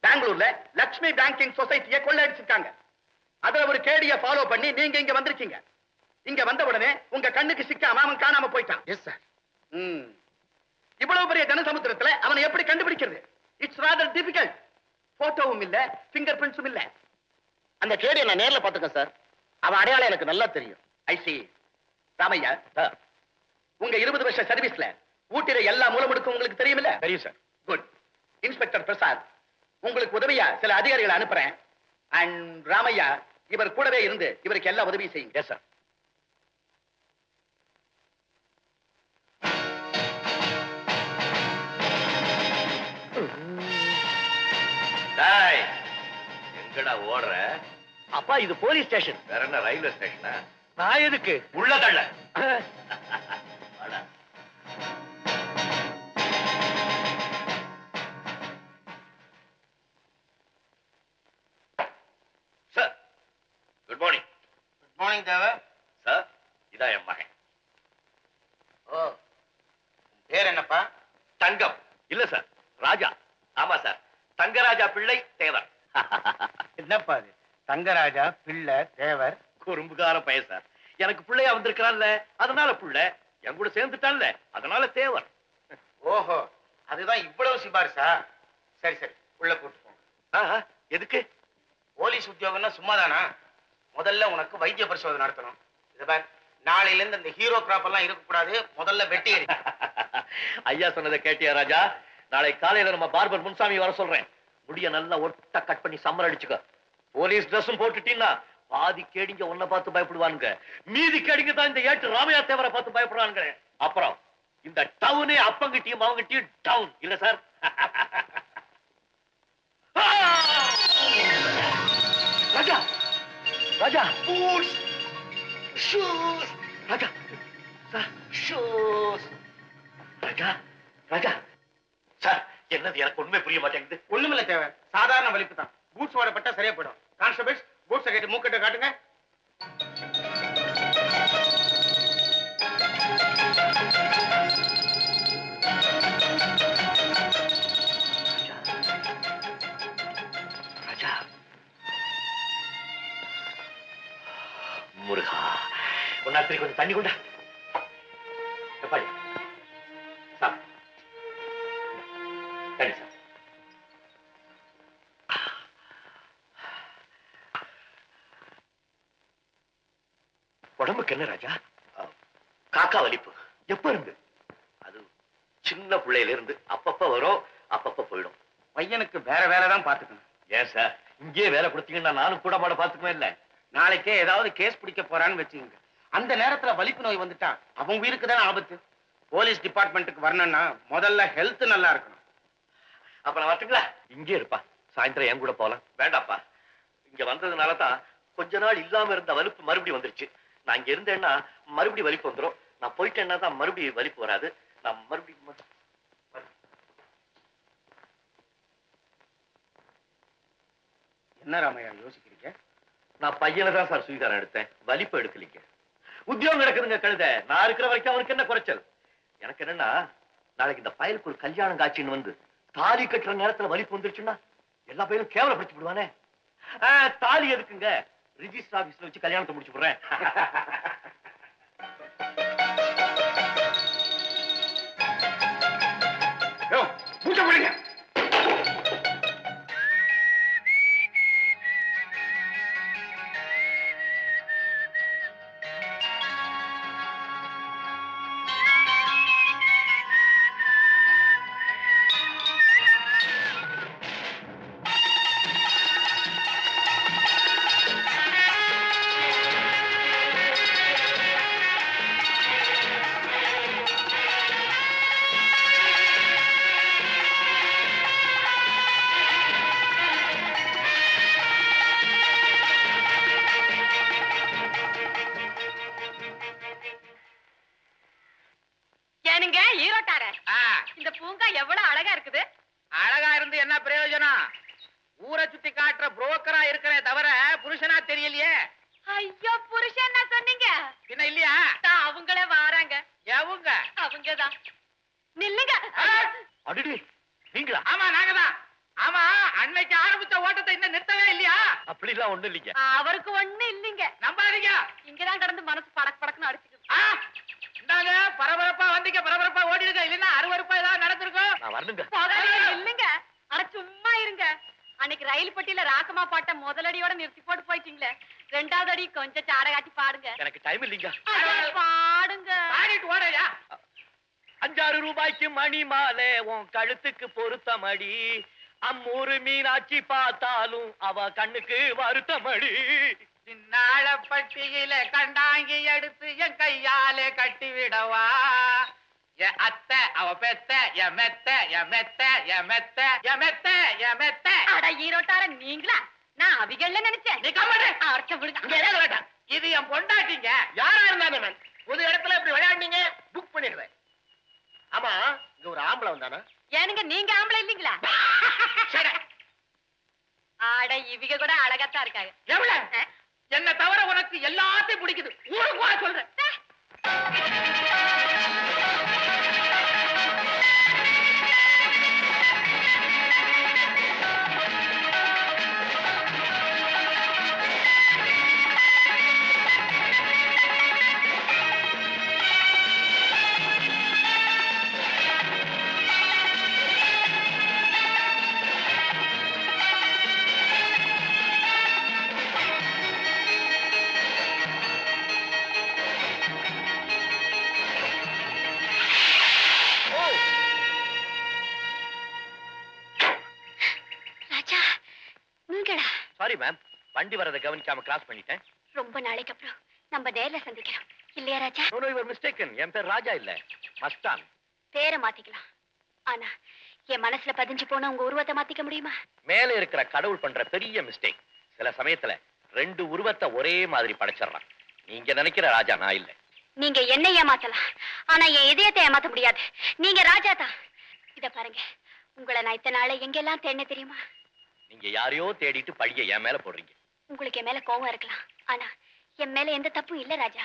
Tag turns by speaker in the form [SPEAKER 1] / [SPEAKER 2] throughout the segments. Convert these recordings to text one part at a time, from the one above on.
[SPEAKER 1] பெங்களூர்ல லட்சுமி பேங்கிங் சொசைட்டியை கொள்ளையடிச்சிருக்காங்க. அதுல ஒரு கேடிய ஃபாலோ பண்ணி நீங்க இங்க வந்திருக்கீங்க. இங்க வந்த உடனே உங்க கண்ணுக்கு சிக்காம அவன் காணாம போயிட்டான்.
[SPEAKER 2] Yes sir.
[SPEAKER 1] இவ்வளவு பெரிய ஜனசமுத்திரத்துல அவனை எப்படி கண்டுபிடிக்கிறது? It's rather difficult. போட்டோவும் இல்ல, பிங்கர் பிரிண்ட்ஸும் இல்ல.
[SPEAKER 2] அந்த கேடியை நான் நேர்ல பாத்துக்கேன் சார். அவன் அடையாளம் எனக்கு நல்லா தெரியும்.
[SPEAKER 1] ஐ சி. ராமையா, உங்க 20 வருஷ சர்வீஸ்ல ஊட்டில எல்லா மூலமுடுக்கும் உங்களுக்கு தெரியுமில்ல?
[SPEAKER 2] தெரியும் சார்.
[SPEAKER 1] குட். இன்ஸ்பெக்டர் பிரசாத், உங்களுக்கு உதவியா சில அதிகாரிகளை அனுப்புறேன். அண்ட் ராமையா, இவர் கூடவே இருந்து இவருக்கு எல்லா உதவியும் செய்யுங்க.
[SPEAKER 2] Yes sir.
[SPEAKER 3] எங்கடா ஓடுற?
[SPEAKER 2] அப்பா இது போலீஸ் ஸ்டேஷன்.
[SPEAKER 3] வேற என்ன ரயில்வே ஸ்டேஷனா?
[SPEAKER 2] நான் எதுக்கு
[SPEAKER 3] உள்ள தள்ள? Sir, good morning.
[SPEAKER 2] Good morning தேவ.
[SPEAKER 3] சார், இதான் என் மகன்.
[SPEAKER 2] ஓ, பேர் என்னப்பா?
[SPEAKER 3] தங்கம். இல்ல சார், ராஜா. ஆமா சார், தங்கராஜா பிள்ளை தேவர்.
[SPEAKER 2] என்னப்பா அது? தங்கராஜா பிள்ளை தேவர்.
[SPEAKER 3] குறும்புகார பையன் சார். எனக்கு பிள்ளையா வந்திருக்கிறான்ல, அதனால புள்ள. என் கூட சேர்ந்துட்டான்ல, அதனால தேவர்.
[SPEAKER 2] ஓஹோ, அதுதான் இவ்வளவு சிபாரிசா? சரி சரி, உள்ள கூட்டு போங்க.
[SPEAKER 3] எதுக்கு?
[SPEAKER 2] போலீஸ் உத்தியோகம்னா சும்மாதானா? முதல்ல உனக்கு வைத்திய பரிசோதனை நடத்தணும். இத பார், நாளையில இருந்து இந்த ஹீரோ கிராப் எல்லாம் இருக்கக்கூடாது. முதல்ல வெட்டி எடு.
[SPEAKER 3] ஐயா சொன்னதை கேட்டியா ராஜா? நாளை காலையில நம்ம பார்பர் முன்சாமி வர சொல்றேன். முடிய நல்லா ஒட்ட கட் பண்ணி சம்மர் அடிச்சுக்க. போலீஸ் ட்ரெஸ்ஸும் போட்டுட்டீங்கன்னா பாதி கேடிங்க உன்னை பார்த்து பயப்படுவானுங்க, மீதி கேடிங்க தான் இந்த ஏட்டு ராமையா தேவரை பார்த்து பயப்படுறானுங்க. அப்புறம் இந்த டவுனே அப்பங்கிட்டியும் அவங்கிட்டியும் டவுன் இல்ல சார்? ராஜா, ராஜா, பூட்ஸ், ஷூஸ், ராஜா, சார், ஷூஸ், ராஜா, ராஜா. சார், என்னது எனக்கு உண்மை புரிய மாட்டேங்குது.
[SPEAKER 2] ஒண்ணுமில்ல தேவை, சாதாரண வலிப்பு தான். பூட்ஸ் ஓடப்பட்டா சரியா போயிடும். கான்ஸ்டபிள்ஸ், பூட்ஸை கேட்டு மூக்கட்ட காட்டுங்க.
[SPEAKER 3] ராஜா, முருகா, ஒன்னாத்திரி கொஞ்சம் தண்ணி கொண்டா. எப்பாடி சார், தண்ணி சார். உடம்புக்கு என்ன ராஜா? காக்கா வலிப்பு. எப்ப இருந்து? அது சின்ன பிள்ளையில இருந்து. அப்பப்ப வரும், அப்பப்ப போயிடும்.
[SPEAKER 2] பையனுக்கு வேற வேலை தான் பாத்துக்கணும்.
[SPEAKER 3] ஏன் சார், இங்கேயே வேலை கொடுத்தீங்கன்னா நானும் கூட மாட பாத்துக்குவேன் இல்ல?
[SPEAKER 2] நாளைக்கே ஏதாவது கேஸ் பிடிக்க போறான்னு வச்சுக்கோங்க. அந்த நேரத்துல வலிப்பு நோய் வந்துட்டா அவன் உயிருக்கு தானே ஆபத்து. போலீஸ் டிபார்ட்மெண்ட்டுக்கு வரணும்னா முதல்ல ஹெல்த் நல்லா இருக்கணும்.
[SPEAKER 3] அப்ப நான் வரட்டுங்களா? இங்கே இருப்பா, சாயந்தரம் என் கூட போலாம். வேண்டாப்பா, இங்க வந்ததுனால தான் கொஞ்ச நாள் இல்லாம இருந்த வலிப்பு மறுபடியும் வந்துருச்சு. நான் இங்க இருந்தேன்னா மறுபடியும் வலிப்பு வந்துடும். நான் போயிட்டேன்னா தான் மறுபடியும் வலிப்பு வராது. நான் மறுபடியும்
[SPEAKER 2] என்ன ராமையா யோசிக்கிறீங்க?
[SPEAKER 3] நான் பையனை தான் சார் சுவீகாரம் எடுத்தேன், வலிப்பு எடுக்கலீங்க. உத்தியோகம் நடக்குதுங்க கழுத. நான் இருக்கிற வரைக்கும் அவனுக்கு என்ன குறைச்சல்? எனக்கு என்னன்னா, நாளைக்கு இந்த பயலுக்கு ஒரு கல்யாணம் காட்சின்னு வந்து தாலி கட்டுற நேரத்துல வலிப்பு வந்துருச்சுன்னா எல்லா பையனும் கேவலப்படுத்தி விடுவானே. தாலி எதுக்குங்க? ரிஜிஸ்டர் ஆபீஸ்ல வச்சு கல்யாணத்தை முடிச்சு போடுறேன்.
[SPEAKER 4] இந்த பூங்கா எவ்வளவு அழகா இருக்குது.
[SPEAKER 2] அழகா இருந்து என்ன பிரயோஜனம்? ஊரை சுத்தி காட்டுற புரோக்கரா இருக்கிறே தவிர புருஷனா தெரியலையே.
[SPEAKER 4] ஐயோ, புருஷன் என்ன சொன்னீங்க?
[SPEAKER 2] பின்ன இல்லையா?
[SPEAKER 4] அவங்களே வாராங்க.
[SPEAKER 2] எவங்க?
[SPEAKER 4] அவங்கதான். நில்லுங்க.
[SPEAKER 3] அடிடி, நீங்களா?
[SPEAKER 2] ஆமா, நாங்கதான். ஆமா, அன்னைக்கு ஆரம்பிச்ச ஓட்டத்தை இன்னும் நிறுத்தவே இல்லையா?
[SPEAKER 3] அப்படிலாம் ஒண்ணு இல்லைங்க.
[SPEAKER 4] அவருக்கு ஒண்ணு இல்லைங்க.
[SPEAKER 2] நம்பாதீங்க.
[SPEAKER 4] இங்கதான் கடந்து மனசு படக்கு படக்குன்னு அடிச்சுக்குது.
[SPEAKER 2] இந்தாங்க பரபரப்பா வந்தீங்க, பரபரப்பா ஓடிடுங்க, இல்லைன்னா அருவருப்பா ஏதாவது நடந்திருக்கும்.
[SPEAKER 3] நான் வரணுங்க.
[SPEAKER 4] இல்லைங்க, அட சும்மா இருங்க. அன்னைக்கு ரயில் பெட்டியில ராக்கமா பாட்ட முதலடியோட நிறுத்தி போட்டு போயிட்டீங்களே, ரெண்டாவது அடி கொஞ்சம் சாட காட்டி பாடுங்க.
[SPEAKER 3] எனக்கு டைம் இல்லைங்க.
[SPEAKER 4] பாடுங்க.
[SPEAKER 2] பாடிட்டு ஓடையா?
[SPEAKER 3] 5-6 ரூபாய்க்கு மணி மாலை உன் கழுத்துக்கு பொருத்தமடி, அம்மூரு மீனாட்சி பார்த்தாலும் அவ கண்ணுக்கு வருத்தமடி.
[SPEAKER 2] சின்னாள பட்டியில கண்டாங்கி எடுத்து என் கையாலே கட்டி விடவா? என் அத்தை அவ பெத்த என் மெத்த என் மெத்த என் மெத்த என் மெத்த என் மெத்த.
[SPEAKER 4] அட ஈரோட்டார நீங்களா? நான் அவிகள்ல நினைச்சேன்.
[SPEAKER 2] நீ கம்மடு.
[SPEAKER 4] அரைச்ச விடுங்க.
[SPEAKER 2] இங்க ஏதாவது வேண்டாம். இது என் பொண்டாட்டிங்க. யாரா இருந்தாலும் நான் பொது இடத்துல இப்படி விளையாடுனீங்க புக் பண்ணிடுவேன். ஆமா, இங்க ஒரு ஆம்பளை வந்தானா?
[SPEAKER 4] ஏனுங்க நீங்க ஆம்பளை இல்லீங்களா? ஆட இவிக கூட அழகாத்தான் இருக்காங்க.
[SPEAKER 2] எவ்வளவு என்ன தவிர உனக்கு எல்லாத்தையும் பிடிக்குது. ஊருக்கு வா சொல்றேன்.
[SPEAKER 4] ராஜா நீங்களா?
[SPEAKER 3] சாரி மேம், வண்டி வரதை கவனிக்காம கிராஸ் பண்ணிட்டேன்.
[SPEAKER 4] ரொம்ப நாளைக்கு அப்புறம் நம்ம நேர்ல சந்திக்கிறோம் இல்லையா ராஜா?
[SPEAKER 3] No your mistaken. என் பேர் ராஜா இல்ல, மஸ்தான்.
[SPEAKER 4] பேரை மாத்திக்கலாம், ஆனா என் மனசுல பதிஞ்சு போன உங்க உருவத்தை மாத்திக்க முடியுமா?
[SPEAKER 3] மேல இருக்கிற கடவுள் பண்ற பெரிய மிஸ்டேக். சில சமயத்துல 2 உருவத்தை ஒரே மாதிரி படைச்சிடறான். நீங்க நினைக்கிற ராஜா நான் இல்ல.
[SPEAKER 4] நீங்க என்ன ஏமாத்தலாம், ஆனா என் இதயத்தை ஏமாத்த முடியாது. நீங்க ராஜா தான். இத பாருங்க, உங்களை நான் இத்தனை நாள எங்கெல்லாம் தேடின தெரியுமா?
[SPEAKER 3] நீங்க யாரையோ தேடிட்டு பழிய என் மேல போடுறீங்க.
[SPEAKER 4] உங்களுக்கு என் மேல கோவம் இருக்கலாம், ஆனா என் மேல எந்த தப்பும் இல்ல ராஜா.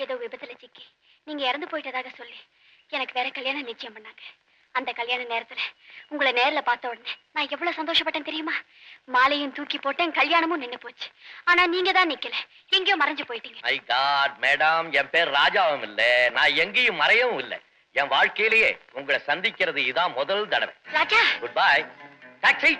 [SPEAKER 4] ஏதோ விபத்துல சிக்கி நீங்க இறந்து போயிட்டதாக சொல்லி எனக்கு வேற கல்யாணம் நிச்சயம் பண்ணாங்க. அந்த கல்யாண நேரத்துல உங்களை நேர்ல பார்த்த உடனே நான் எவ்வளவு சந்தோஷப்பட்டேன் தெரியுமா? மாலையும் தூக்கி போட்டேன், கல்யாணமும் நின்னு போச்சு. ஆனா நீங்க தான் நிக்கல, எங்கேயோ மறைஞ்சு போயிட்டீங்க.
[SPEAKER 3] மை காட் மேடம், என் பேர் ராஜாவும் இல்ல, நான் எங்கேயும் மறையவும் இல்ல. என் வாழ்க்கையிலேயே உங்களை சந்திக்கிறது இதான் முதல் தடவை.
[SPEAKER 4] ராஜா
[SPEAKER 3] குட் பை. டாக்ஸி.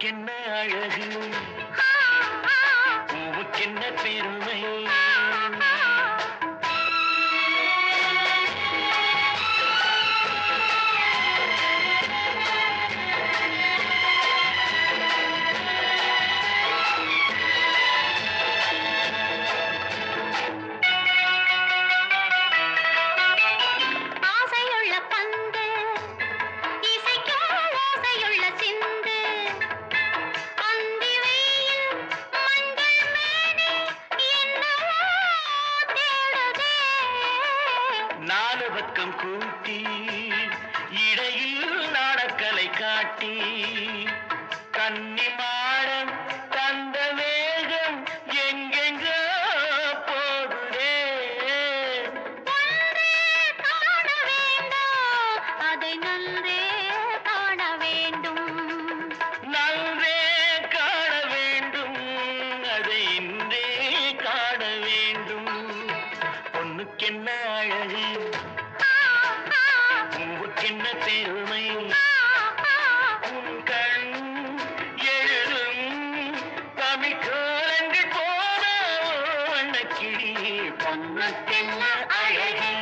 [SPEAKER 3] பொண்ணுக்கென்ன அழகு பூவுக்கென்ன பெருமை நாலு பக்கம் கூட்டி இடையில் நாடக்கலை காட்டி கன்னி மாடம் தந்த வேகம் எங்கெங்க போகுதே காண வேண்டும் அதை நன்றே காண வேண்டும் நன்றே காண வேண்டும் அதை இன்றே காண வேண்டும் பொண்ணுக்கென்ன அழகு பூவுக்கென்ன பெருமை உன் கண் எழுதும் தமிழ் கோலங்கள் போன வண்ணக்கிளி பொண்ணுக்கென்ன அழகு